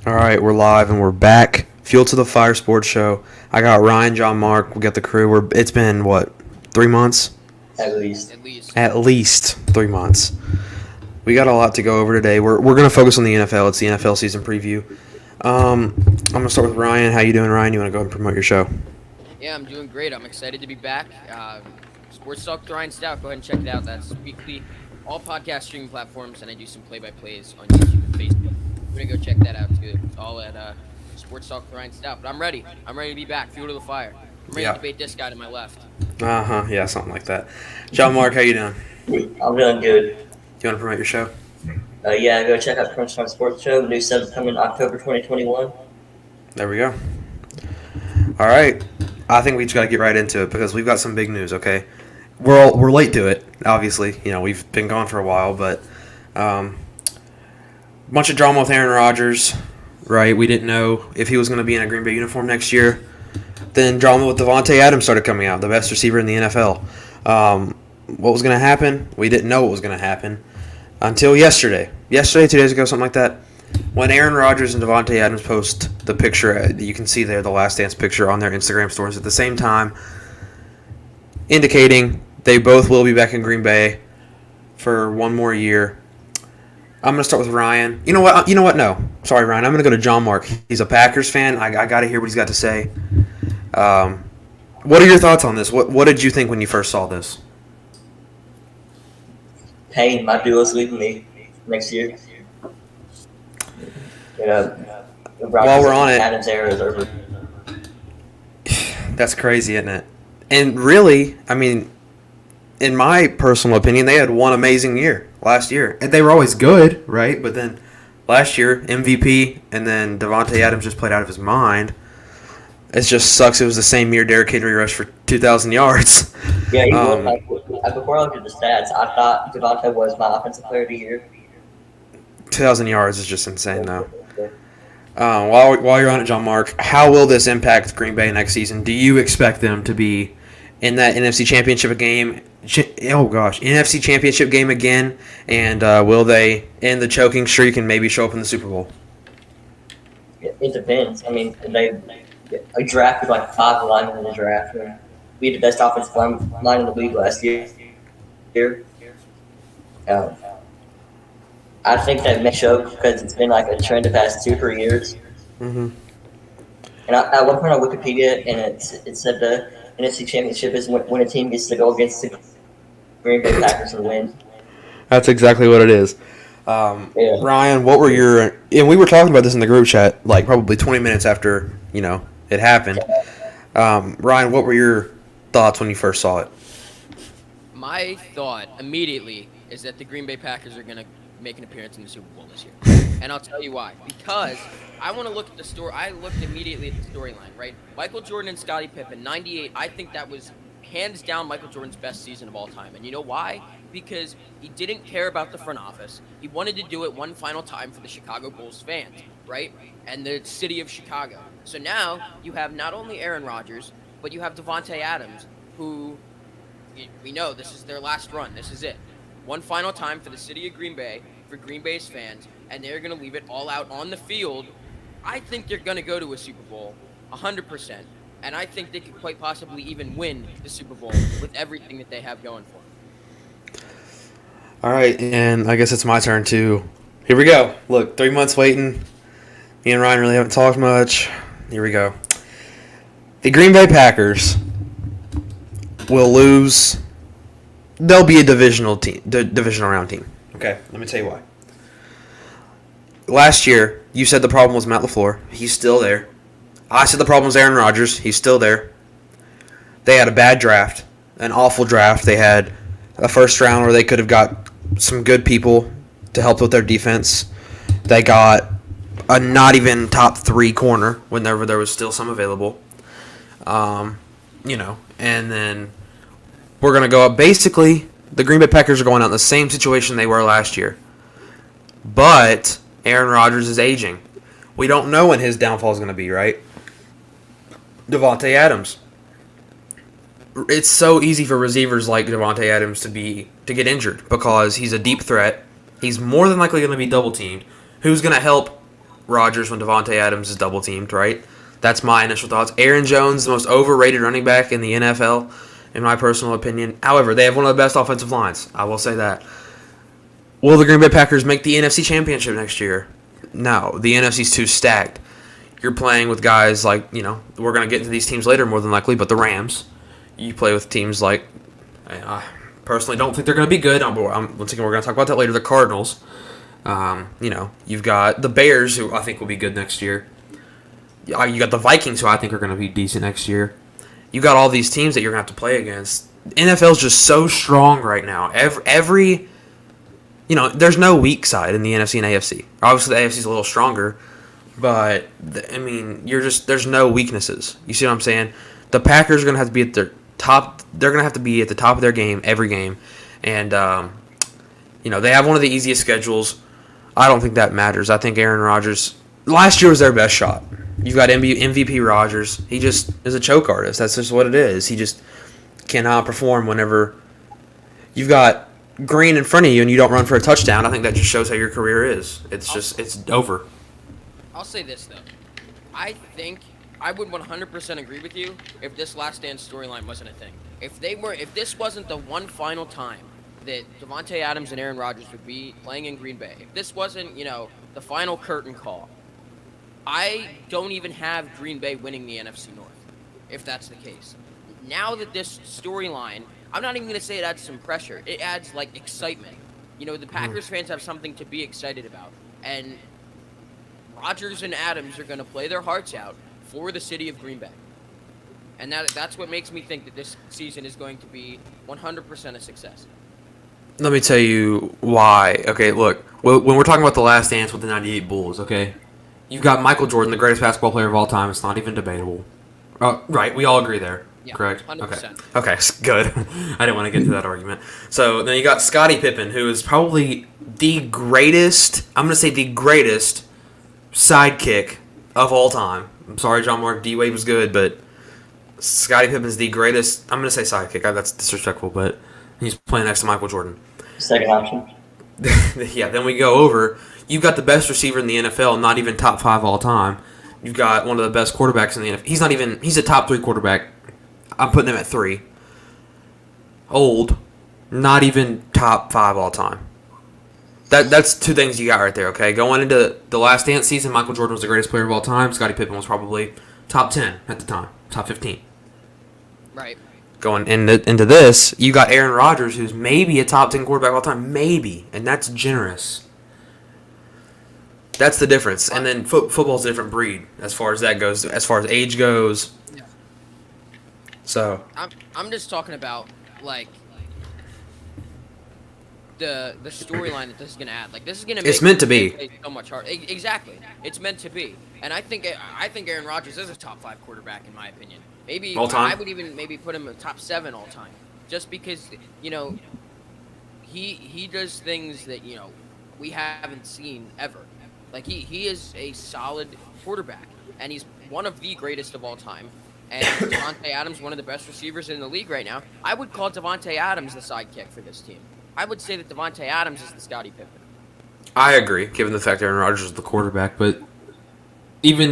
All right, we're live and we're back. Fuel to the Fire Sports Show. I got Ryan, John, Mark. We got the crew. It's been, 3 months? At least. At least 3 months. We got a lot to go over today. We're going to focus on the NFL. It's the NFL season preview. I'm going to start with Ryan. How you doing, Ryan? You want to go ahead and promote your show? Yeah, I'm doing great. I'm excited to be back. Sports Talk with Ryan Stoudt. Go ahead and check it out. That's weekly, all podcast streaming platforms, and I do some play-by-plays on YouTube and Facebook. We're going to go check that out, too. It's all at Sports Talk with Ryan Stoudt. But I'm ready. I'm ready to be back. Fuel to the fire. I'm ready to debate this guy to my left. Yeah, something like that. John, Mark, how you doing? I'm doing good. You want to promote your show? Yeah, go check out Crunch Time Sports Show. New season coming October 2021. There we go. All right. I think we just got to get right into it because we've got some big news, okay? We're late to it, obviously. You know, we've been gone for a while, but bunch of drama with Aaron Rodgers, right? We didn't know if he was going to be in a Green Bay uniform next year. Then drama with Davante Adams started coming out, the best receiver in the NFL. What was going to happen? We didn't know what was going to happen until yesterday. 2 days ago, something like that. When Aaron Rodgers and Davante Adams post the picture, you can see there the Last Dance picture on their Instagram stories at the same time, indicating they both will be back in Green Bay for one more year. I'm going to start with Ryan. You know what? No. Sorry, Ryan. I'm going to go to John Mark. He's a Packers fan. I got to hear what he's got to say. What are your thoughts on this? What did you think when you first saw this? Pain, my duo's leaving me next year. While we're on it, Adams era is over. That's crazy, isn't it? And really, I mean, in my personal opinion, they had one amazing year last year. And they were always good, right? But then last year, MVP, and then Davante Adams just played out of his mind. It just sucks. It was the same year Derrick Henry rushed for 2,000 yards. Yeah, he was before I looked at the stats, I thought Davante was my offensive player of the year. 2,000 yards is just insane, though. While you're on it, John Mark, how will this impact Green Bay next season? Do you expect them to be in that NFC Championship game? NFC Championship game again? And will they end the choking streak and maybe show up in the Super Bowl? It depends. I mean, they drafted like 5 linemen in the draft. We had the best offensive line in the league last year. I think that may show because it's been like a trend the past 2-3 years. Mm-hmm. And at one point on Wikipedia, and it said the NFC Championship is when a team gets to go against the Green Bay Packers and win. That's exactly what it is. Ryan, what were your – and we were talking about this in the group chat like probably 20 minutes after, it happened. Ryan, what were your thoughts when you first saw it? My thought immediately is that the Green Bay Packers are going to make an appearance in the Super Bowl this year. And I'll tell you why. Because I want to look at the story. I looked immediately at the storyline, right? Michael Jordan and Scottie Pippen, 98. I think that was hands down Michael Jordan's best season of all time. And you know why? Because he didn't care about the front office. He wanted to do it one final time for the Chicago Bulls fans, right? And the city of Chicago. So now you have not only Aaron Rodgers, but you have Davante Adams, who we know this is their last run. This is it. One final time for the city of Green Bay, for Green Bay's fans, and they're going to leave it all out on the field. I think they're going to go to a Super Bowl, 100%. And I think they could quite possibly even win the Super Bowl with everything that they have going for them. All right, and I guess it's my turn too. Here we go. Look, 3 months waiting. Me and Ryan really haven't talked much. Here we go. The Green Bay Packers will lose. They'll be a divisional round team. Okay, let me tell you why. Last year, you said the problem was Matt LaFleur. He's still there. I said the problem was Aaron Rodgers. He's still there. They had a bad draft, an awful draft. They had a first round where they could have got some good people to help with their defense. They got a not even top 3 corner whenever there was still some available. And then we're going to go up. Basically, the Green Bay Packers are going out in the same situation they were last year. But Aaron Rodgers is aging. We don't know when his downfall is going to be, right? Davante Adams. It's so easy for receivers like Davante Adams to get injured because he's a deep threat. He's more than likely going to be double teamed. Who's going to help Rodgers when Devontae Adams is double teamed, right? That's my initial thoughts. Aaron Jones, the most overrated running back in the NFL, in my personal opinion. However, they have one of the best offensive lines. I will say that. Will the Green Bay Packers make the NFC Championship next year? No. The NFC's too stacked. You're playing with guys like, we're going to get into these teams later more than likely, but the Rams. You play with teams like, I personally don't think they're going to be good. Once again, we're going to talk about that later. The Cardinals. You've got the Bears, who I think will be good next year. You got the Vikings, who I think are going to be decent next year. You got all these teams that you're going to have to play against. NFL's just so strong right now. Every there's no weak side in the NFC and AFC. Obviously, the AFC's a little stronger, but there's no weaknesses. You see what I'm saying? The Packers are going to have to be at their top. They're going to have to be at the top of their game every game, and they have one of the easiest schedules. I don't think that matters. I think Aaron Rodgers last year was their best shot. You've got MVP Rodgers. He just is a choke artist. That's just what it is. He just cannot perform whenever you've got Green in front of you and you don't run for a touchdown. I think that just shows how your career is. It's over. I'll say this, though. I think I would 100% agree with you if this Last Dance storyline wasn't a thing. If this wasn't the one final time that Devontae Adams and Aaron Rodgers would be playing in Green Bay, if this wasn't, the final curtain call, I don't even have Green Bay winning the NFC North, if that's the case. Now that this storyline, I'm not even going to say it adds some pressure. It adds, excitement. The Packers fans have something to be excited about. And Rodgers and Adams are going to play their hearts out for the city of Green Bay. And that's what makes me think that this season is going to be 100% a success. Let me tell you why. Okay, look. When we're talking about the Last Dance with the 98 Bulls, okay, you've got Michael Jordan, the greatest basketball player of all time. It's not even debatable. Right, we all agree there. Yeah, correct? 100%. Okay, good. I didn't want to get into that argument. So then you got Scottie Pippen, who is probably the greatest, I'm going to say the greatest sidekick of all time. I'm sorry, John Mark, D-Wade was good, but Scottie Pippen's the greatest, I'm going to say sidekick. That's disrespectful, but he's playing next to Michael Jordan. Second option. Yeah, then we go over. You've got the best receiver in the NFL, not even top 5 all time. You've got one of the best quarterbacks in the NFL. He's a top 3 quarterback. I'm putting him at 3. Old, not even top 5 all time. That's 2 things you got right there, okay? Going into the Last Dance season, Michael Jordan was the greatest player of all time. Scottie Pippen was probably top 10 at the time, top 15. Right. Going into this, you got Aaron Rodgers, who's maybe a top 10 quarterback of all time. Maybe. And that's generous. That's the difference. And then football's a different breed as far as that goes, as far as age goes. Yeah. So I'm just talking about the storyline that this is gonna add. This is gonna make it's meant to be so much harder. Exactly, it's meant to be. And I think Aaron Rodgers is a top 5 quarterback in my opinion. Maybe all time? I would even maybe put him in top 7 all time, just because he does things that we haven't seen ever. He is a solid quarterback, and he's one of the greatest of all time. And Devontae Adams, one of the best receivers in the league right now. I would call Devontae Adams the sidekick for this team. I would say that Devontae Adams is the Scottie Pippen. I agree, given the fact that Aaron Rodgers is the quarterback, but even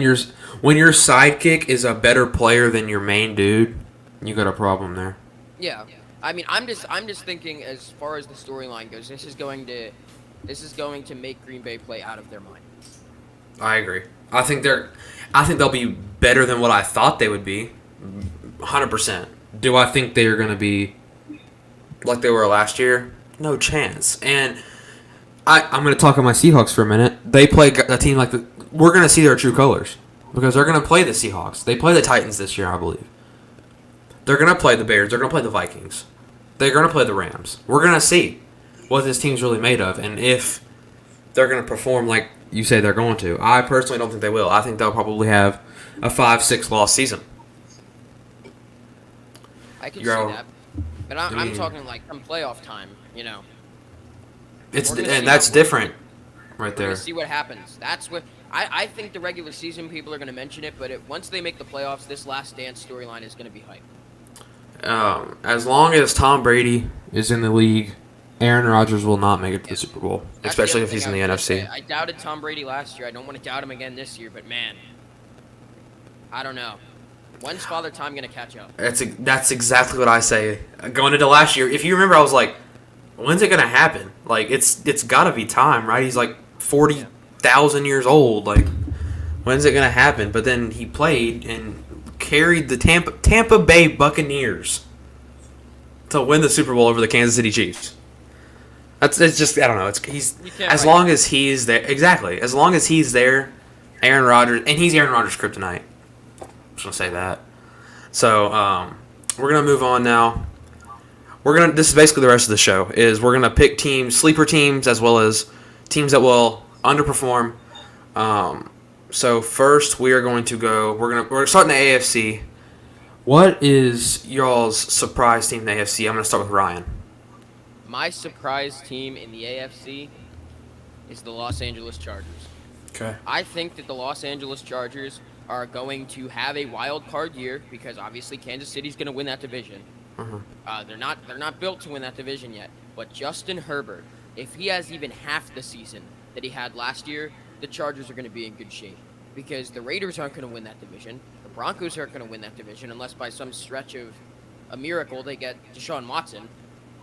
when your sidekick is a better player than your main dude, you got a problem there. Yeah. I mean, I'm just thinking as far as the storyline goes, this is going to make Green Bay play out of their mind. I agree. I think they'll be better than what I thought they would be. 100%. Do I think they are going to be like they were last year? No chance. And I'm going to talk on my Seahawks for a minute. They play a team we're going to see their true colors because they're going to play the Seahawks. They play the Titans this year, I believe. They're going to play the Bears. They're going to play the Vikings. They're going to play the Rams. We're going to see what this team's really made of and if they're going to perform like you say they're going to. I personally don't think they will. I think they'll probably have a 5-6 loss season. I can see that. But I'm talking come playoff time, That's different right there. We're going to see what happens. That's what I think the regular season people are going to mention it, but once they make the playoffs, this Last Dance storyline is going to be hyped. As long as Tom Brady is in the league, Aaron Rodgers will not make it to the Super Bowl, That's the especially other if he's in thing the I was gonna NFC. say. I doubted Tom Brady last year. I don't want to doubt him again this year, but man, I don't know. When's Father Time gonna catch up? That's exactly what I say. Going into last year, if you remember, I was like, when's it gonna happen? Like it's gotta be time, right? He's like 40,000 years old. Like when's it gonna happen? But then he played and carried the Tampa Bay Buccaneers to win the Super Bowl over the Kansas City Chiefs. It's just I don't know. He's You can't as write long as he's there. Exactly. As long as he's there, Aaron Rodgers, and he's Aaron Rodgers' kryptonite. I'm just gonna say that. So we're gonna move on now. This is basically the rest of the show. We're gonna pick sleeper teams, as well as teams that will underperform. So first we are going to go. We're starting the AFC. What is y'all's surprise team in the AFC? I'm gonna start with Ryan. My surprise team in the AFC is the Los Angeles Chargers. Okay. I think that the Los Angeles Chargers are going to have a wild card year because obviously Kansas City's going to win that division. They're not built to win that division yet. But Justin Herbert, if he has even half the season that he had last year, the Chargers are going to be in good shape because the Raiders aren't going to win that division. The Broncos aren't going to win that division unless by some stretch of a miracle they get Deshaun Watson.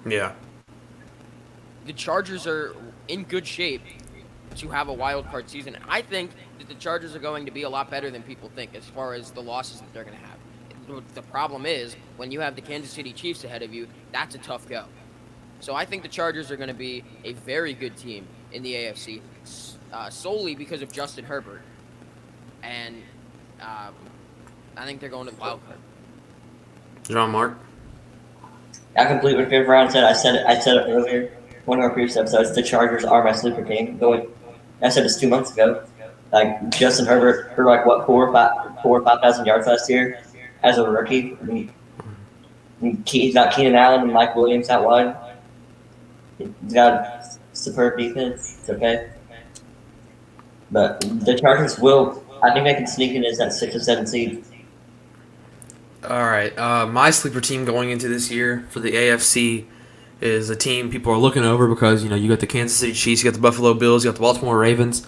Yeah. The Chargers are in good shape to have a wild card season. I think that the Chargers are going to be a lot better than people think as far as the losses that they're going to have. The problem is when you have the Kansas City Chiefs ahead of you, that's a tough go. So I think the Chargers are going to be a very good team in the AFC solely because of Justin Herbert. And I think they're going to the wild card. John Mark. I completely agree with Ryan said. I said it earlier. One of our previous episodes, the Chargers are my sleeper team. I said this 2 months ago. Like Justin Herbert for like what 4,000 or 5,000 yards last year as a rookie. He's got Keenan Allen and Mike Williams out wide. He's got a superb defense. It's okay, but the Chargers will. I think they can sneak in as that 6 or 7 seed. All right. My sleeper team going into this year for the AFC is a team people are looking over because, you got the Kansas City Chiefs, you got the Buffalo Bills, you got the Baltimore Ravens,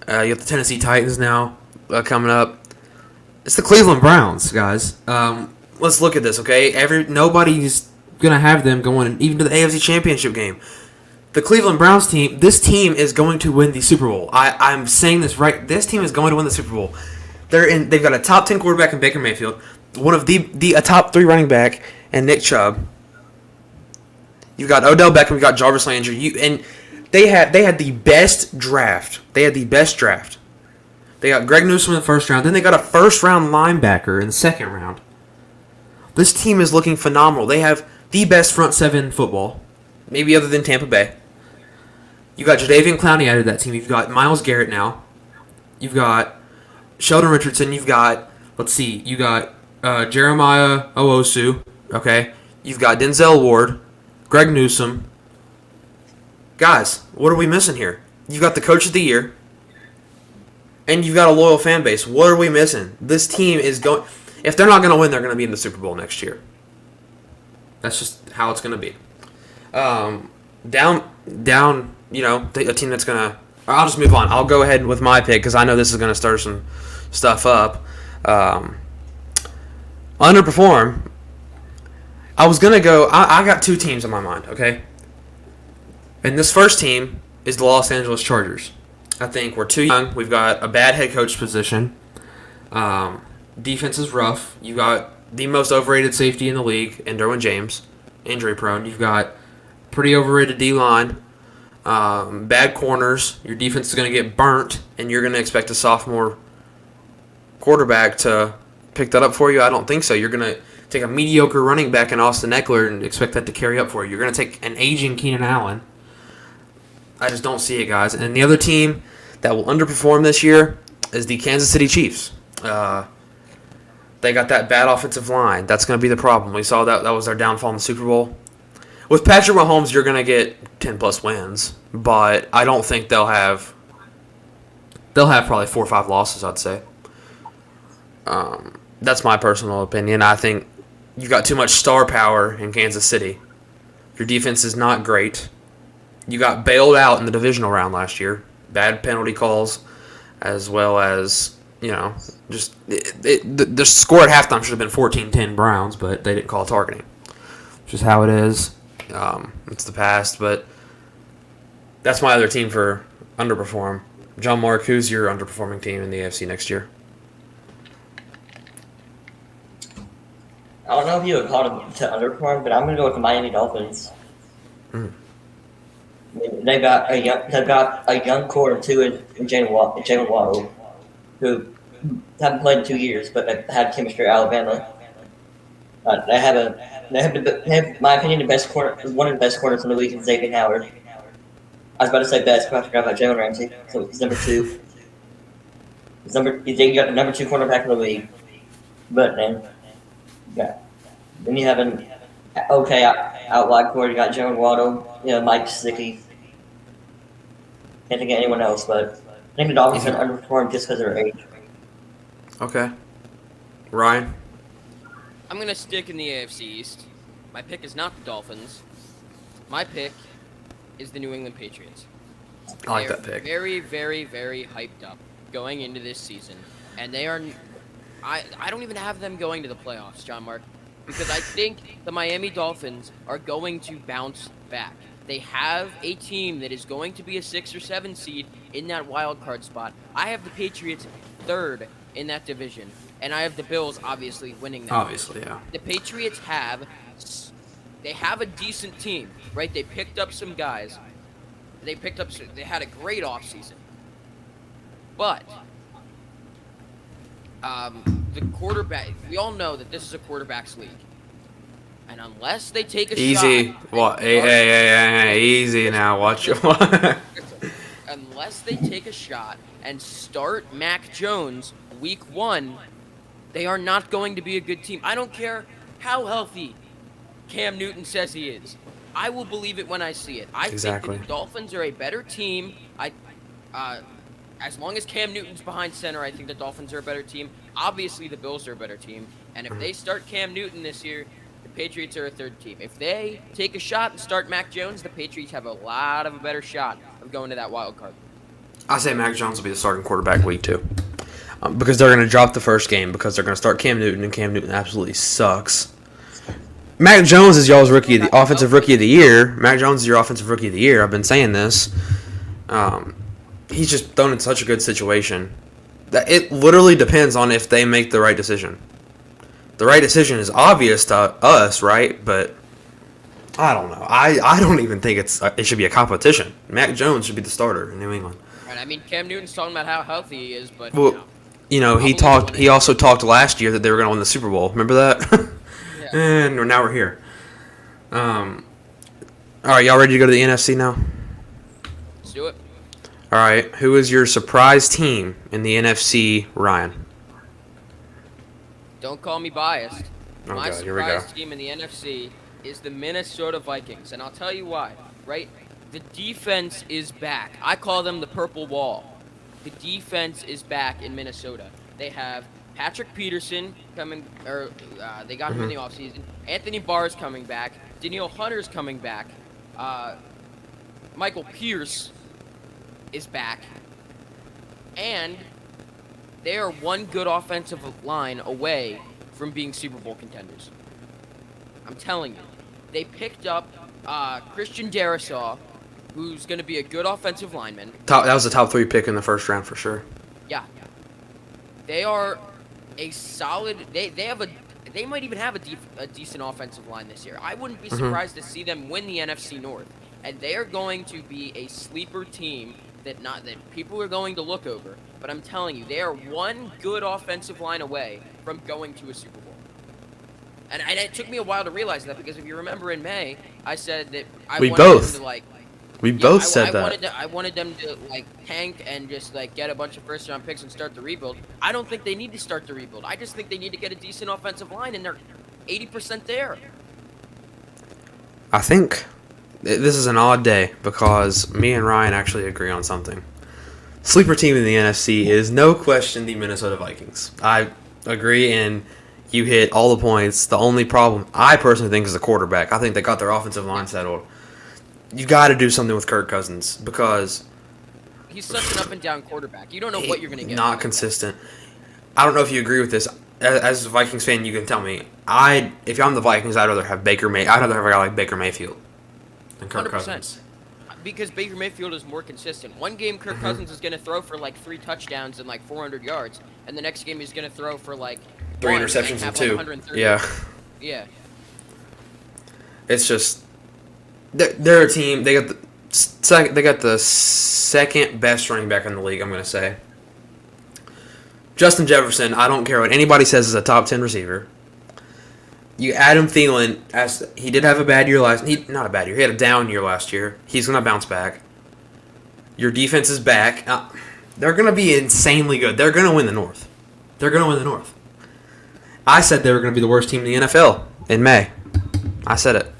you got the Tennessee Titans now coming up. It's the Cleveland Browns, guys. Let's look at this, okay? Nobody's going to have them going even to the AFC Championship game. The Cleveland Browns team, this team is going to win the Super Bowl. I'm saying this right. This team is going to win the Super Bowl. They've got a top 10 quarterback in Baker Mayfield, one of a top 3 running back, and Nick Chubb. You've got Odell Beckham, you've got Jarvis Landry, and they had the best draft. They got Greg Newsome in the first round, then they got a first round linebacker in the second round. This team is looking phenomenal. They have the best front seven in football, maybe other than Tampa Bay. You got Jadeveon Clowney added to that team. You've got Myles Garrett now. You've got Sheldon Richardson. You've got Jeremiah Owusu. Okay, you've got Denzel Ward. Greg Newsome. Guys, what are we missing here? You've got the coach of the year, and you've got a loyal fan base. What are we missing? This team is going... If they're not going to win, they're going to be in the Super Bowl next year. That's just how it's going to be. A team that's going to... I'll just move on. I'll go ahead with my pick because I know this is going to stir some stuff up. Underperform... I was going to go... I got 2 teams in my mind, okay? And this first team is the Los Angeles Chargers. I think we're too young. We've got a bad head coach position. Defense is rough. You've got the most overrated safety in the league in Derwin James, injury prone. You've got pretty overrated D-line, bad corners. Your defense is going to get burnt, and you're going to expect a sophomore quarterback to pick that up for you. I don't think so. You're going to take a mediocre running back in Austin Eckler and expect that to carry up for you. You're going to take an aging Keenan Allen. I just don't see it, guys. And the other team that will underperform this year is the Kansas City Chiefs. They got that bad offensive line. That's going to be the problem. We saw that was their downfall in the Super Bowl. With Patrick Mahomes, you're going to get 10-plus wins, but I don't think they'll have probably 4 or 5 losses, I'd say. That's my personal opinion. I think you got too much star power in Kansas City. Your defense is not great. You got bailed out in the divisional round last year. Bad penalty calls, as well as, just the score at halftime should have been 14-10 Browns, but they didn't call targeting. Which is how it is. It's the past, but that's my other team for underperform. John Mark, who's your underperforming team in the AFC next year? I don't know if you would call them to underperform, but I'm going to go with the Miami Dolphins. They've got a young core too in Jalen Waddle, who haven't played in 2 years, but have had chemistry at Alabama. They have, in my opinion, one of the best corners in the league is Xavier Howard. I was about to say best, but I forgot about Jalen Ramsey, so he's number 2. He's got the number 2 cornerback in the league. But then you have an okay outline core. You got Jalen Waddle, Mike Gesicki. Can't think of anyone else, but I think the Dolphins are underperformed just because of their age. Okay. Ryan? I'm going to stick in the AFC East. My pick is not the Dolphins. My pick is the New England Patriots. I like that pick. Very, very, very hyped up going into this season. And they are... I don't even have them going to the playoffs, John Mark, because I think the Miami Dolphins are going to bounce back. They have a team that is going to be a 6 or 7 seed in that wild card spot. I have the Patriots 3rd in that division, and I have the Bills obviously winning that. Obviously, yeah. The Patriots have a decent team, right? They picked up some guys. They had a great offseason. But the quarterback, we all know that this is a quarterback's league. And unless they take a easy. shot... What? Hey, easy now. Watch your... Unless they take a shot and start Mac Jones week 1, they are not going to be a good team. I don't care how healthy Cam Newton says he is. I will believe it when I see it. I think that the Dolphins are a better team. As long as Cam Newton's behind center, I think the Dolphins are a better team. Obviously, the Bills are a better team. And if they start Cam Newton this year, the Patriots are a 3rd team. If they take a shot and start Mac Jones, the Patriots have a lot of a better shot of going to that wild card. I say Mac Jones will be the starting quarterback week 2. Because they're going to drop the first game because they're going to start Cam Newton, and Cam Newton absolutely sucks. Mac Jones is y'all's offensive rookie of the year. Mac Jones is your offensive rookie of the year. I've been saying this. He's just thrown in such a good situation that it literally depends on if they make the right decision. The right decision is obvious to us, right? But I don't know. I don't even think it should be a competition. Mac Jones should be the starter in New England. Right. I mean, Cam Newton's talking about how healthy he is, but he also talked last year that they were going to win the Super Bowl. Remember that? Yeah. And now we're here. All right, y'all ready to go to the NFC now? Let's do it. All right, who is your surprise team in the NFC, Ryan? Don't call me biased. Oh, My God, here we go. surprise team in the NFC is the Minnesota Vikings, and I'll tell you why, right? The defense is back. I call them the purple wall. The defense is back in Minnesota. They have Patrick Peterson coming, they got him in the offseason. Anthony Barr's coming back. Danielle Hunter's coming back. Michael Pierce is back. And they are one good offensive line away from being Super Bowl contenders. I'm telling you. They picked up Christian Darrisaw, who's going to be a good offensive lineman. That was a top 3 pick in the first round for sure. Yeah. They are a solid... They might even have a decent offensive line this year. I wouldn't be surprised to see them win the NFC North. And they are going to be a sleeper team that people are going to look over. But I'm telling you, they are one good offensive line away from going to a Super Bowl. And it took me a while to realize that, because if you remember in May, I said that I wanted them to said that. I wanted them to tank and just get a bunch of first-round picks and start the rebuild. I don't think they need to start the rebuild. I just think they need to get a decent offensive line, and they're 80% there. I think this is an odd day because me and Ryan actually agree on something. Sleeper team in the NFC is no question the Minnesota Vikings. I agree, and you hit all the points. The only problem I personally think is the quarterback. I think they got their offensive line settled. You got to do something with Kirk Cousins because He's such an up and down quarterback. You don't know what you're going to get. not consistent. I don't know if you agree with this. As a Vikings fan, you can tell me. If I'm the Vikings, I'd rather have I'd rather have a guy like Baker Mayfield than Kirk 100%. Cousins. Because Baker Mayfield is more consistent. One game, Kirk Cousins is going to throw for like 3 touchdowns and like 400 yards, and the next game he's going to throw for like 3 1 interceptions have and 2. Like 130. Yeah. Yeah. It's just they're a team. They got the second best running back in the league. I'm going to say Justin Jefferson. I don't care what anybody says is a top 10 receiver. You Adam Thielen, as he did have a bad year not a bad year. He had a down year last year. He's going to bounce back. Your defense is back. They're going to be insanely good. They're going to win the North. I said they were going to be the worst team in the NFL in May. I said it.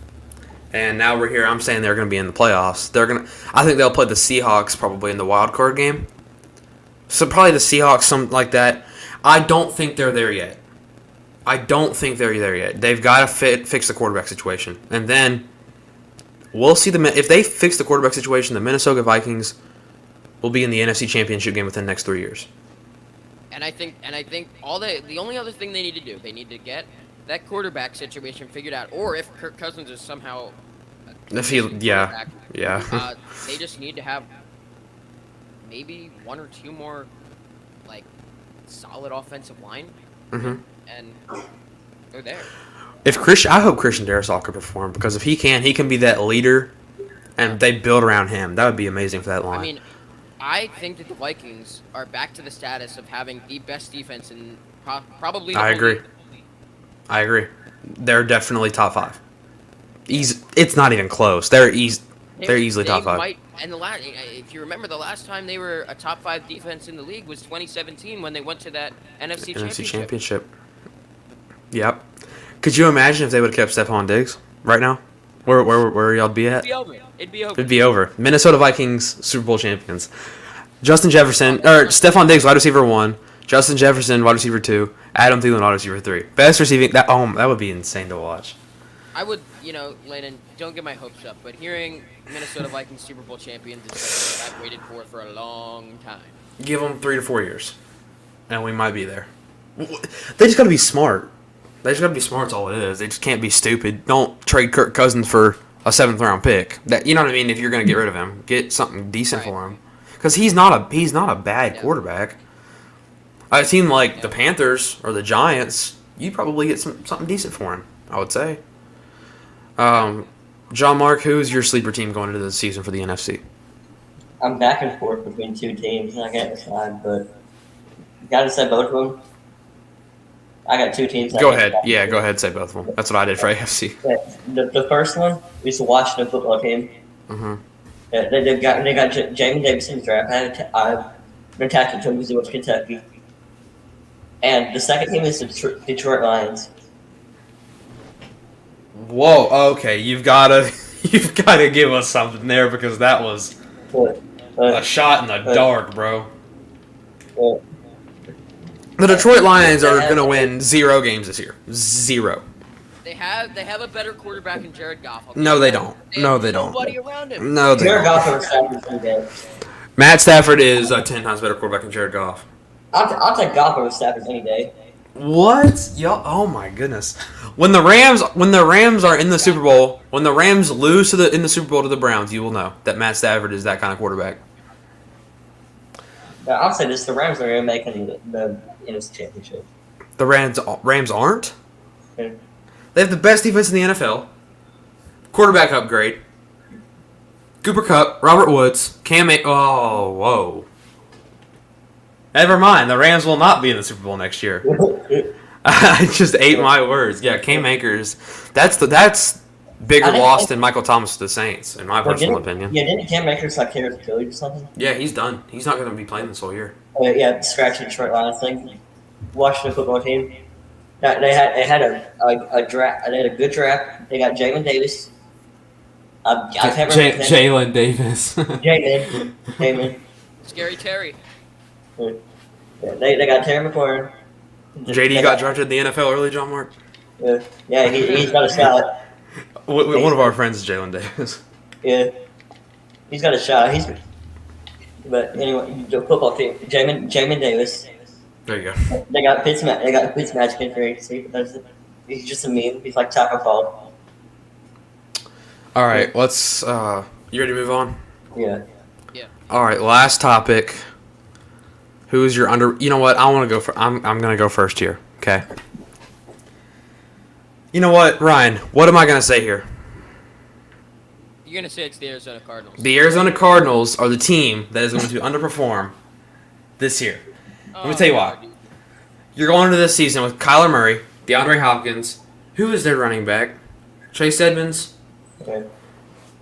And now we're here. I'm saying they're going to be in the playoffs. I think they'll play the Seahawks probably in the wild card game. So probably the Seahawks, something like that. I don't think they're there yet. They've got to fix the quarterback situation. And then we'll see if they fix the quarterback situation, the Minnesota Vikings will be in the NFC Championship game within the next 3 years. And I think the only other thing they need to do, they need to get that quarterback situation figured out. Or if Kirk Cousins is somehow They just need to have maybe 1 or 2 more like solid offensive line, and they're there. I hope Christian Darrisaw could perform, because if he can be that leader, and they build around him. That would be amazing for that line. I mean, I think that the Vikings are back to the status of having the best defense in probably. The I whole agree. league. I agree. They're definitely top 5. It's not even close. They're easily top 5. If you remember, the last time they were a top 5 defense in the league was 2017 when they went to that NFC Championship. Yep. Could you imagine if they would have kept Stephon Diggs right now? Where y'all be at? It'd be over. Minnesota Vikings Super Bowl champions. Stephon Diggs, wide receiver 1. Justin Jefferson, wide receiver 2. Adam Thielen, wide receiver 3. Best receiving. That would be insane to watch. I would, Landon, don't get my hopes up, but hearing Minnesota Vikings Super Bowl champions is something that I've waited for a long time. Give them 3 to 4 years, and we might be there. They just got to be smart. That's all it is. They just can't be stupid. Don't trade Kirk Cousins for a 7th round pick. You know what I mean? If you're going to get rid of him, get something decent for him, because he's not a bad quarterback. A team like the Panthers or the Giants, you probably get something decent for him, I would say. John Mark, who's your sleeper team going into the season for the NFC? I'm back and forth between 2 teams, and I can't decide, but got to say both of them. I got 2 teams. Go ahead. Yeah, go ahead. Say both of them. That's what I did for AFC. The first one is the Washington football team. Mm-hmm. They got Jamin Davis in the draft. I've been attached to him because he went to Kentucky. And the second team is the Detroit Lions. Whoa. Okay, you've got to give us something there, because that was a shot in the dark, bro. The Detroit Lions are going to win 0 games this year. 0. They have a better quarterback in Jared Goff. No, they don't. No, they don't. Nobody around him. No, they Jared don't. Goff is Stafford any day. Matt Stafford is a 10 times better quarterback than Jared Goff. I'll take Goff over Stafford any day. What? Y'all? Oh my goodness! When the Rams are in the Super Bowl, when the Rams lose in the Super Bowl to the Browns, you will know that Matt Stafford is that kind of quarterback. I'll say this: the Rams are going to make the NFC Championship. The Rams aren't. Yeah. They have the best defense in the NFL. Quarterback upgrade. Cooper Kupp, Robert Woods, Oh, whoa. Never mind. The Rams will not be in the Super Bowl next year. I just ate my words. Yeah, Cam Akers. That's bigger loss than Michael Thomas to the Saints, in my personal opinion. Yeah, didn't Cam Akers tear his Achilles or something? Yeah, he's done. He's not going to be playing this whole year. Yeah, scratch the Detroit Lions thing. Washington football team. They had a draft. They had a good draft. They got Jamin Davis. I can't remember his name. Jalen Davis. Jamin. Scary Terry. Yeah, they got Terry McLaurin. JD got drafted in the NFL early, John Mark. Yeah, he's got a shot. One of our friends is Jalen Davis. Yeah, he's got a shot. But anyway, the football team, Jamin Davis. There you go. They got Fitzmagic in free agency. He's just a meme. He's like Taco Fall. All right, let's. You ready to move on? Yeah. Yeah. All right, last topic. Who is your under? You know what? I want to go for. I'm gonna go first here. Okay. You know what, Ryan? What am I gonna say here? You're gonna say it's the Arizona Cardinals. The Arizona Cardinals are the team that is going to underperform this year. Let me tell you why. Dude. You're going into this season with Kyler Murray, DeAndre Hopkins. Who is their running back? Chase Edmonds. Okay.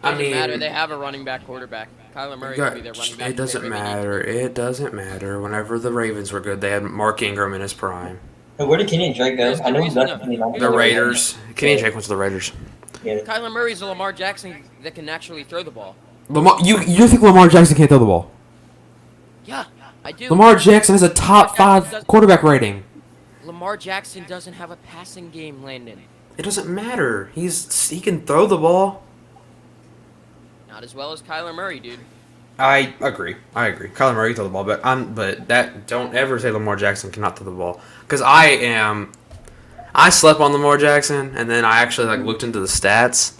Doesn't matter. They have a running back quarterback. Kyler Murray will be their running back. It doesn't matter. It doesn't matter. Whenever the Ravens were good, they had Mark Ingram in his prime. Hey, where did Kenny and Drake go? There's I know the he's reason- left Kenny Drake. The Raiders. Kenny and Drake went to the Raiders. Yeah. Kyler Murray's a Lamar Jackson that can actually throw the ball. You think Lamar Jackson can't throw the ball? Yeah, I do. Lamar Jackson has a top 5 quarterback rating. Lamar Jackson doesn't have a passing game, Landon. It doesn't matter. He can throw the ball. Not as well as Kyler Murray, dude. I agree. Kyler Murray can throw the ball, but don't ever say Lamar Jackson cannot throw the ball, because I slept on Lamar Jackson, and then I actually looked into the stats.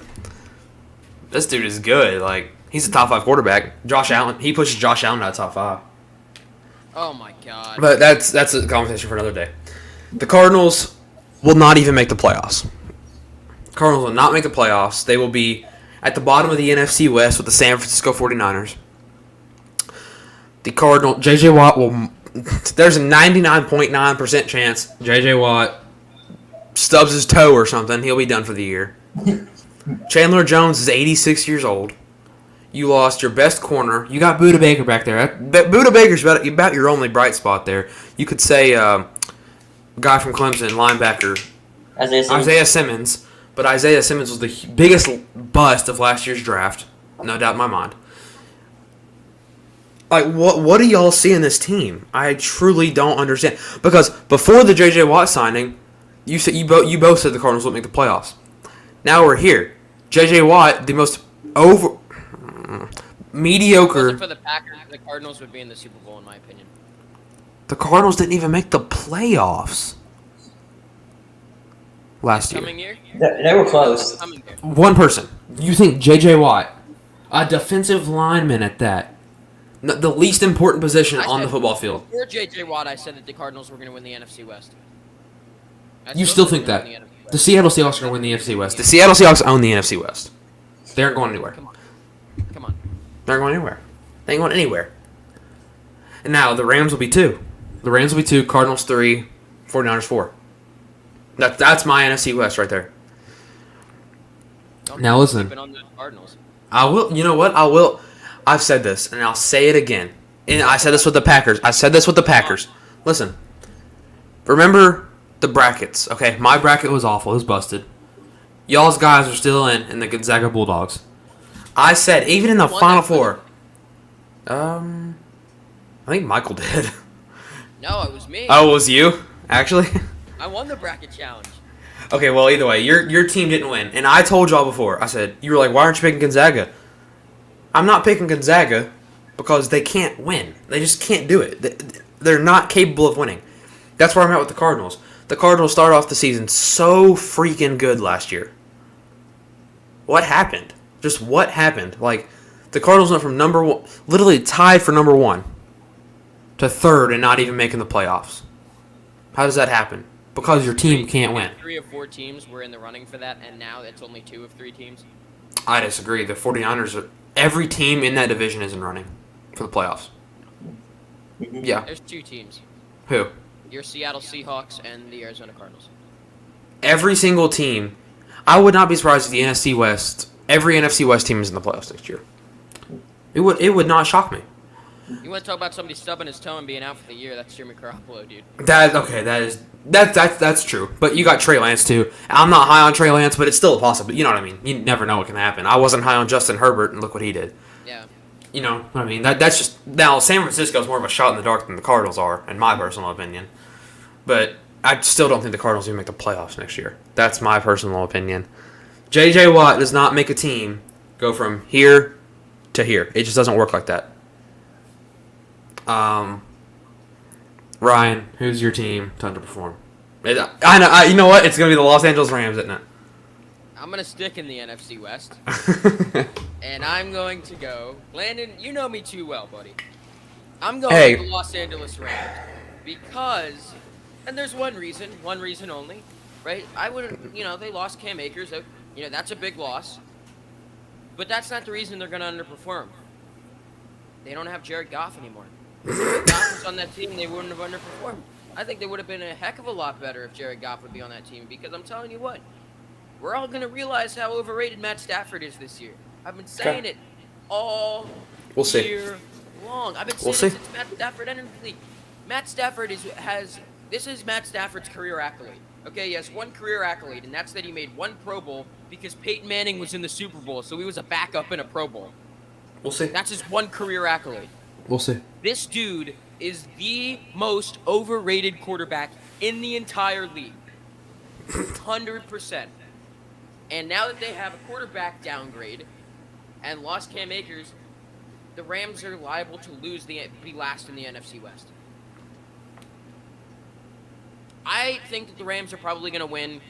This dude is good. He's a top 5 quarterback. Josh Allen, he pushes Josh Allen out of top 5. Oh my God. But that's a conversation for another day. The Cardinals will not even make the playoffs. Cardinals will not make the playoffs. They will be at the bottom of the NFC West with the San Francisco 49ers. The J.J. Watt will. There's a 99.9% chance J.J. Watt stubs his toe or something. He'll be done for the year. Chandler Jones is 86 years old. You lost your best corner. You got Budda Baker back there. Budda Baker's about your only bright spot there. You could say guy from Clemson, linebacker, Isaiah Simmons. But Isaiah Simmons was the biggest bust of last year's draft. No doubt in my mind. What do y'all see in this team? I truly don't understand. Because before the J.J. Watt signing, you both said the Cardinals wouldn't make the playoffs. Now we're here. J.J. Watt, the most mediocre. If it wasn't for the Packers, the Cardinals would be in the Super Bowl, in my opinion. The Cardinals didn't even make the playoffs last year. Coming year? They were close. Coming year. One person. You think J.J. Watt, a defensive lineman at that, the least important position on the football field. Before J.J. Watt, I said that the Cardinals were going to win the NFC West. You still think that? The Seattle Seahawks are going to win the NFC West. The Seattle Seahawks own the NFC West. They aren't going anywhere. Come on. They aren't going anywhere. They ain't going anywhere. And now the Rams will be 2. The Rams will be 2, Cardinals 3, 49ers 4. That's my NFC West right there. Now listen. On the Cardinals. I will. You know what? I will. I've said this, and I'll say it again. And I said this with the Packers. Listen. Remember the brackets, okay? My bracket was awful. It was busted. Y'all's guys are still in the Gonzaga Bulldogs. I said, even in the Final Four. I think Michael did. No, it was me. Oh, it was you? Actually? I won the bracket challenge. Okay, well, either way, your team didn't win. And I told y'all before, I said, you were like, why aren't you picking Gonzaga? I'm not picking Gonzaga because they can't win. They just can't do it. They're not capable of winning. That's where I'm at with the Cardinals. The Cardinals started off the season so freaking good last year. What happened? Just what happened? The Cardinals went from number 1, literally tied for number 1, to 3rd and not even making the playoffs. How does that happen? Because your team can't win. 3 of 4 teams were in the running for that, and now it's only 2 of 3 teams. I disagree. The 49ers, every team in that division is in running for the playoffs. Yeah. There's 2 teams. Who? Your Seattle Seahawks and the Arizona Cardinals. Every single team. I would not be surprised if the NFC West, every NFC West team is in the playoffs next year. It would not shock me. You want to talk about somebody stubbing his toe and being out for the year? That's Jimmy Garoppolo, dude. That's true. But you got Trey Lance too. I'm not high on Trey Lance, but it's still a possibility. You know what I mean? You never know what can happen. I wasn't high on Justin Herbert, and look what he did. Yeah. You know what I mean? That's just now. San Francisco is more of a shot in the dark than the Cardinals are, in my personal opinion. But I still don't think the Cardinals will make the playoffs next year. That's my personal opinion. J.J. Watt does not make a team go from here to here. It just doesn't work like that. Ryan, who's your team to underperform? I know. You know what? It's going to be the Los Angeles Rams, isn't it? I'm going to stick in the NFC West. And I'm going to go. Landon, you know me too well, buddy. I'm going with the Los Angeles Rams. Because, and there's one reason only, right? I wouldn't, they lost Cam Akers. That's a big loss. But that's not the reason they're going to underperform. They don't have Jared Goff anymore. If Jared Goff was on that team, they wouldn't have underperformed. I think they would have been a heck of a lot better if Jared Goff would be on that team because I'm telling you what, we're all going to realize how overrated Matt Stafford is this year. I've been saying it all year long. I've been saying it since Matt Stafford entered the league. Matt Stafford this is Matt Stafford's career accolade. Okay, he has one career accolade, and that's that he made one Pro Bowl because Peyton Manning was in the Super Bowl, so he was a backup in a Pro Bowl. We'll see. That's his one career accolade. We'll see. This dude is the most overrated quarterback in the entire league. 100%. And now that they have a quarterback downgrade and lost Cam Akers, the Rams are liable to be last in the NFC West. I think that the Rams are probably going to win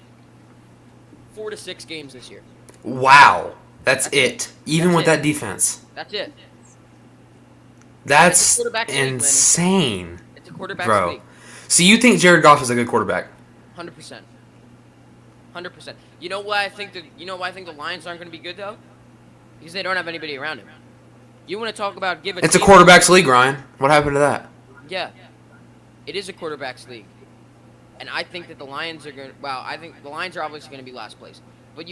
4 to 6 games this year. Wow. That's it. Even with that defense. That's it. That's insane. It's a quarterback league. So you think Jared Goff is a good quarterback? 100%. 100%. You know why I think the Lions aren't going to be good though? Because they don't have anybody around him. You want to talk about It's a quarterback's league, Ryan. What happened to that? Yeah. It is a quarterback's league. And I think that the Lions are going to I think the Lions are obviously going to be last place. But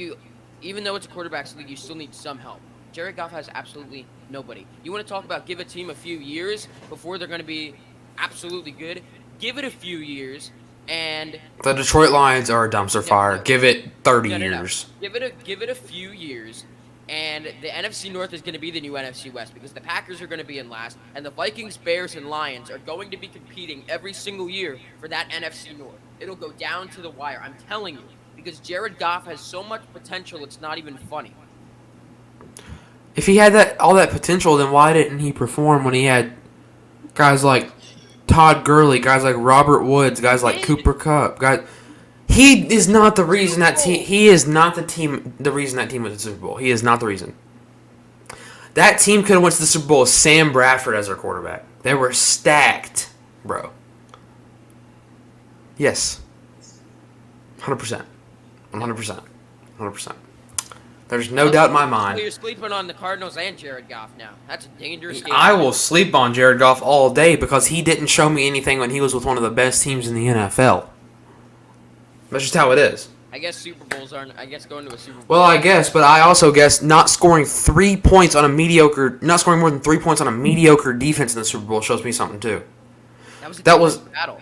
even though it's a quarterback's league, you still need some help. Jared Goff has absolutely nobody. You want to talk about give a team a few years before they're going to be absolutely good? Give it a few years, and the Detroit Lions are a dumpster fire. Give it 30 years. Give it a few years, and the NFC North is going to be the new NFC West because the Packers are going to be in last, and the Vikings, Bears, and Lions are going to be competing every single year for that NFC North. It'll go down to the wire. I'm telling you, because Jared Goff has so much potential, it's not even funny. If he had all that potential, then why didn't he perform when he had guys like Todd Gurley, guys like Robert Woods, guys like Cooper Kupp? He is not the reason that team. He is not the reason that team went to the Super Bowl. He is not the reason. That team could have went to the Super Bowl with Sam Bradford as their quarterback. They were stacked, bro. Yes, 100%, 100%. There's no doubt in my mind. So you're sleeping on the Cardinals and Jared Goff now. That's a dangerous game. I will sleep on Jared Goff all day because he didn't show me anything when he was with one of the best teams in the NFL. That's just how it is. I guess Super Bowls aren't. I guess going to a Super Bowl. Well, I guess, but I also guess not scoring more than 3 points on a mediocre defense in the Super Bowl shows me something too. That was a battle.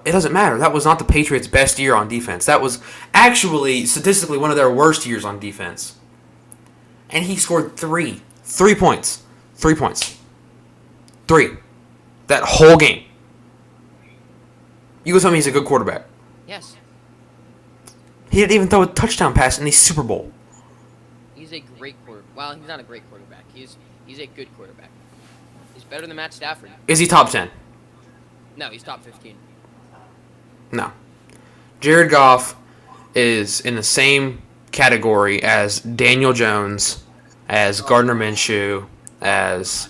It doesn't matter. That was not the Patriots' best year on defense. That was actually, statistically, one of their worst years on defense. And he scored 3 points. 3 points. 3. That whole game. You go tell me he's a good quarterback. Yes. He didn't even throw a touchdown pass in the Super Bowl. He's a great quarterback. Well, he's not a great quarterback. He's a good quarterback. He's better than Matt Stafford. Is he top 10? No, he's top 15. No. Jared Goff is in the same category as Daniel Jones, as Gardner Minshew, as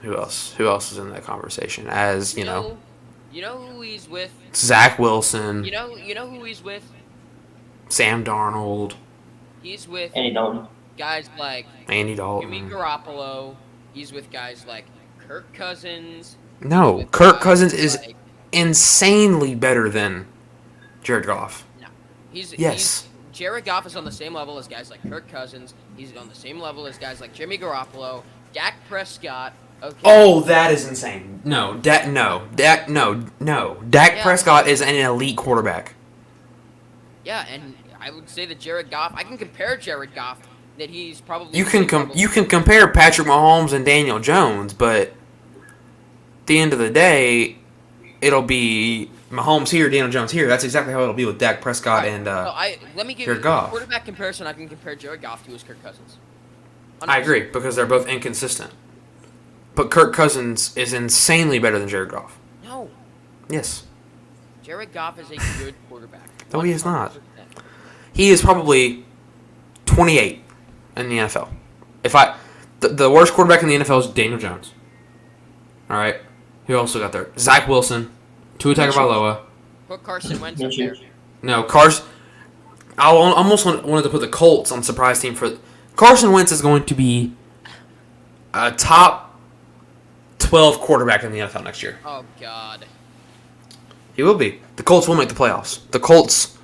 who else? Who else is in that conversation? As You know who he's with? Zach Wilson. You know who he's with? Sam Darnold. He's with Andy Dalton. Guys like Andy Dalton. Jimmy Garoppolo. He's with guys like Kirk Cousins. No, Kirk Cousins is insanely better than Jared Goff. No. Jared Goff is on the same level as guys like Kirk Cousins. He's on the same level as guys like Jimmy Garoppolo, Dak Prescott. Okay. Oh, that is insane. Dak Prescott is an elite quarterback. Yeah, and I would say that Jared Goff, I can compare Jared Goff that he's probably You can compare Patrick Mahomes and Daniel Jones, but at the end of the day, it'll be Mahomes here, Daniel Jones here. That's exactly how it'll be with Dak Prescott Right. and Let me give you Jared a Goff. quarterback comparison. I can compare Jared Goff to his Kirk Cousins. I 100%. agree because they're both inconsistent. But Kirk Cousins is insanely better than Jared Goff. No, Yes. Jared Goff is a good quarterback. No, he is not. 100%. He is probably 28 in the NFL. The worst quarterback in the NFL is Daniel Jones. All right. Who also got there? Zach Wilson, Tua Tagovailoa. Put Carson Wentz up there. No, I almost wanted to put the Colts on surprise team for Carson Wentz is going to be a top 12 quarterback in the NFL next year. Oh God. He will be. The Colts will make the playoffs. The Colts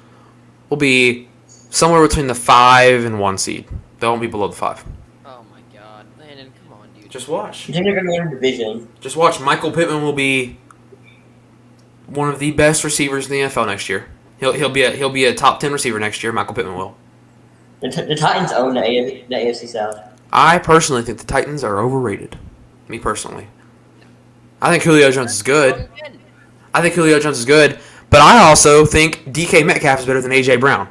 will be somewhere between the 5 and 1 seed. They won't be below the 5. Oh my God, Landon, come on, dude. Just watch. You think they're going to win a division? Just watch. Michael Pittman will be one of the best receivers in the NFL next year. He'll be a top 10 receiver next year. Michael Pittman will. The Titans own the AFC South. I personally think the Titans are overrated. Me personally. I think Julio Jones is good. But I also think DK Metcalf is better than AJ Brown.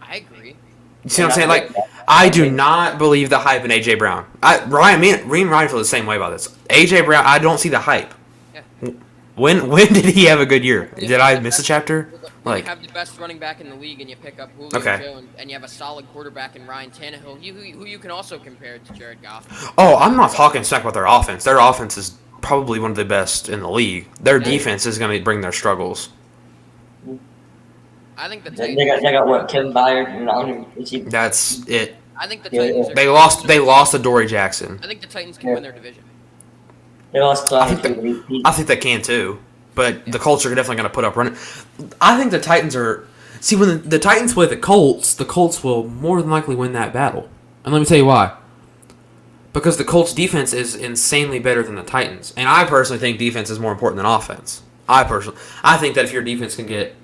I agree. You see what I'm saying? Like, I do not believe the hype in AJ Brown. Ryan feels the same way about this. AJ Brown, I don't see the hype. Yeah. When did he have a good year? Did I miss a chapter? When you have the best running back in the league and you pick up Julio Jones and you have a solid quarterback in Ryan Tannehill, who you can also compare to Jared Goff. Oh, I'm not talking smack about their offense. Their offense is probably one of the best in the league. Their defense is going to bring their struggles. I think the They Titans. got what, Kevin Byard? And I don't even, That's it. I think the Titans. They lost to Dory Jackson. I think the Titans can win their division. they lost I think they can too. But the Colts are definitely going to put up running. I think the Titans are. See, when the Titans play the Colts will more than likely win that battle. And let me tell you why. Because the Colts' defense is insanely better than the Titans. And I personally think defense is more important than offense. I think that if your defense can get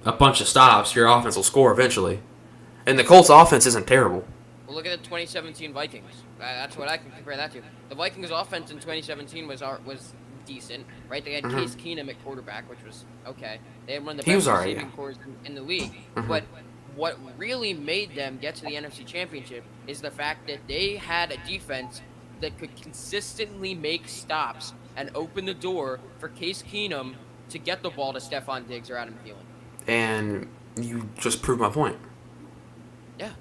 a bunch of stops, your offense will score eventually. And the Colts' offense isn't terrible. Well, look at the 2017 Vikings. That's what I can compare that to. The Vikings' offense in 2017 was decent, right? They had Case Keenum at quarterback, which was okay. They had one of the best receiving cores in the league. But what really made them get to the NFC Championship is the fact that they had a defense that could consistently make stops and open the door for Case Keenum to get the ball to Stephon Diggs or Adam Thielen. And you just proved my point. Yeah.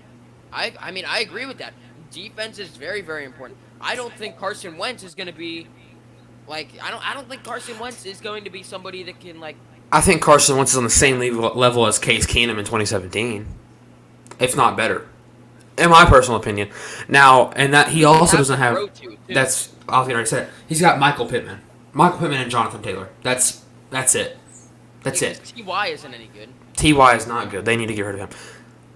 I mean, I agree with that. Defense is very, very important. I don't think Carson Wentz is going to be I don't think Carson Wentz is going to be somebody that can I think Carson Wentz is on the same level as Case Keenum in 2017, if not better, in my personal opinion. Now, and that he also doesn't have. That's I was gonna say. He's got Michael Pittman and Jonathan Taylor. That's it. That's it. Ty isn't any good. Ty is not good. They need to get rid of him.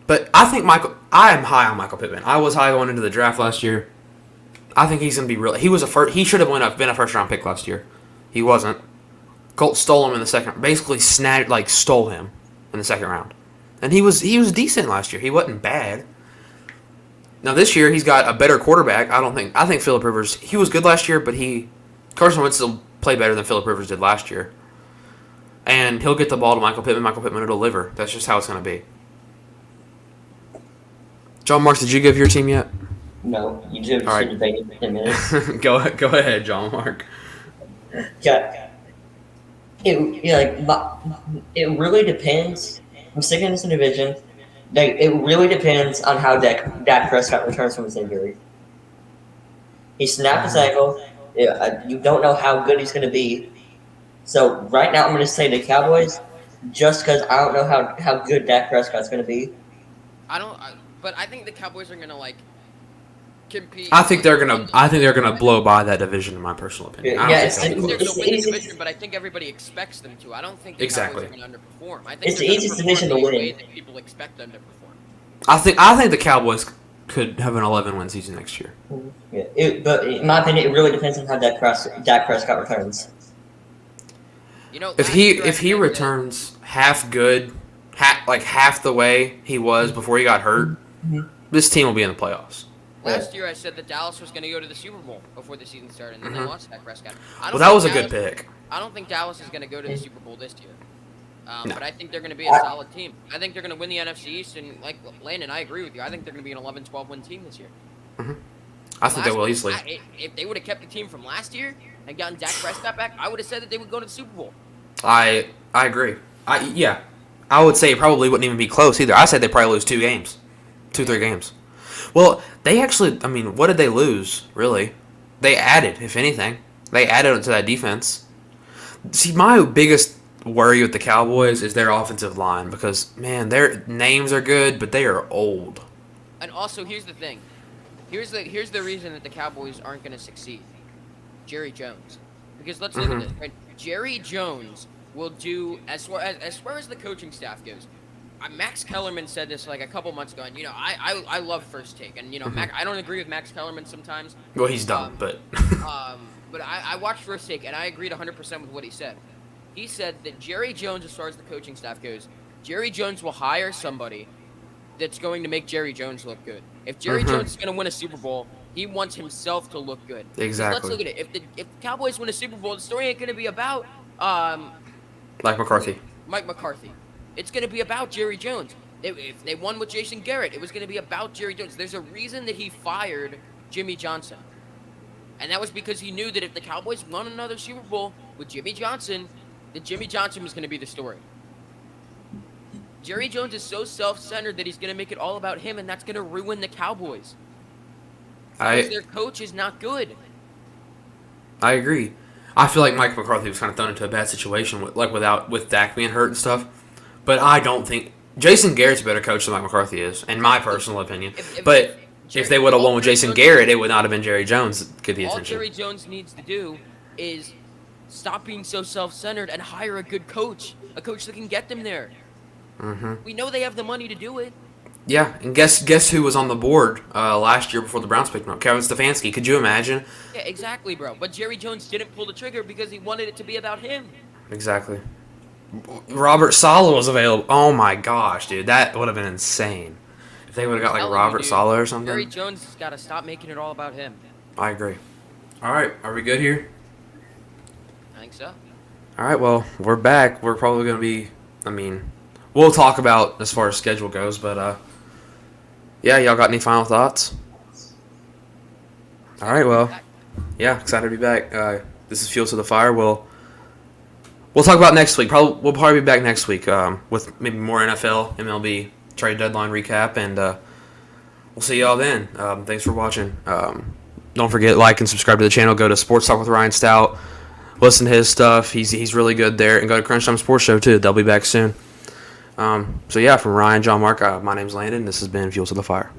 But I think I am high on Michael Pittman. I was high going into the draft last year. I think he's gonna be real. He should have been a first round pick last year. He wasn't. Colts stole him in the second. Basically, stole him in the second round, and he was decent last year. He wasn't bad. Now this year he's got a better quarterback. I think Phillip Rivers. He was good last year, but Carson Wentz will play better than Phillip Rivers did last year. And he'll get the ball to Michael Pittman. Michael Pittman will deliver. That's just how it's gonna be. John Marks, did you give your team yet? No, you do have All right. to debate in 10 minutes. Go ahead, John Mark. Yeah. It really depends. I'm sticking in this division. It really depends on how Dak Prescott returns from his injury. He snapped his ankle. You don't know how good he's going to be. So right now I'm going to say the Cowboys, just because I don't know how good Dak Prescott's going to be. But I think the Cowboys are going to compete. I think they're gonna blow by that division, in my personal opinion. I think they're going to win the division, but I think everybody expects them to. I don't think the Cowboys are going to underperform. I think it's the easiest division to win. The way that people expect them to perform. I think the Cowboys could have an 11-win season next year. Yeah, but in my opinion, it really depends on how Dak Prescott returns. If he returns half good, half the way he was before he got hurt, this team will be in the playoffs. Last year, I said that Dallas was going to go to the Super Bowl before the season started, and then they lost Dak Prescott. Well, that was a good pick. I don't think Dallas is going to go to the Super Bowl this year. No. But I think they're going to be a solid team. I think they're going to win the NFC East, and like Landon, I agree with you. I think they're going to be an 11-12 win team this year. I think they will easily. If they would have kept the team from last year and gotten Dak Prescott back, I would have said that they would go to the Super Bowl. I agree. I would say it probably wouldn't even be close either. I said they probably lose 3 games. Well, they actually, I mean, what did they lose, really? They added, if anything. They added to that defense. See, my biggest worry with the Cowboys is their offensive line because, man, their names are good, but they are old. And also, here's the thing. Here's the reason that the Cowboys aren't going to succeed. Jerry Jones. Because let's look at this. Right? Jerry Jones will do, as far as the coaching staff goes, Max Kellerman said this like a couple months ago, and I love First Take, and I don't agree with Max Kellerman sometimes. Well, he's dumb, but but I watched First Take, and I agreed 100% with what he said. He said that Jerry Jones, as far as the coaching staff goes, Jerry Jones will hire somebody that's going to make Jerry Jones look good. If Jerry Jones is going to win a Super Bowl, he wants himself to look good. Exactly. Let's look at it. If the Cowboys win a Super Bowl, the story ain't going to be about Mike McCarthy. It's going to be about Jerry Jones. If they won with Jason Garrett, it was going to be about Jerry Jones. There's a reason that he fired Jimmy Johnson. And that was because he knew that if the Cowboys won another Super Bowl with Jimmy Johnson, that Jimmy Johnson was going to be the story. Jerry Jones is so self-centered that he's going to make it all about him, and that's going to ruin the Cowboys. Because their coach is not good. I agree. I feel like Mike McCarthy was kind of thrown into a bad situation with Dak being hurt and stuff. But I don't think Jason Garrett's a better coach than Mike McCarthy is, in my personal opinion. If they would have won with Jason Garrett, it would not have been Jerry Jones that get the attention. All Jerry Jones needs to do is stop being so self-centered and hire a good coach, a coach that can get them there. We know they have the money to do it. Yeah, and guess who was on the board last year before the Browns picked him up? Kevin Stefanski. Could you imagine? Yeah, exactly, bro. But Jerry Jones didn't pull the trigger because he wanted it to be about him. Exactly. Robert Saleh was available. Oh my gosh, dude, that would have been insane if they would have got like Robert Saleh or something. Jerry Jones has got to stop making it all about him. I agree. All right, are we good here? I think so. All right, well, we're back. We're probably going to be, we'll talk about as far as schedule goes, but yeah, y'all got any final thoughts? All right, well, yeah, excited to be back. This is Fuel to the Fire. We'll talk about next week. We'll probably be back next week with maybe more NFL, MLB trade deadline recap, and we'll see y'all then. Thanks for watching. Don't forget, like and subscribe to the channel. Go to Sports Talk with Ryan Stoudt. Listen to his stuff. He's really good there. And go to Crunch Time Sports Show too. They'll be back soon. So yeah, from Ryan, John, Mark, my name's Landon. This has been Fuel to the Fire.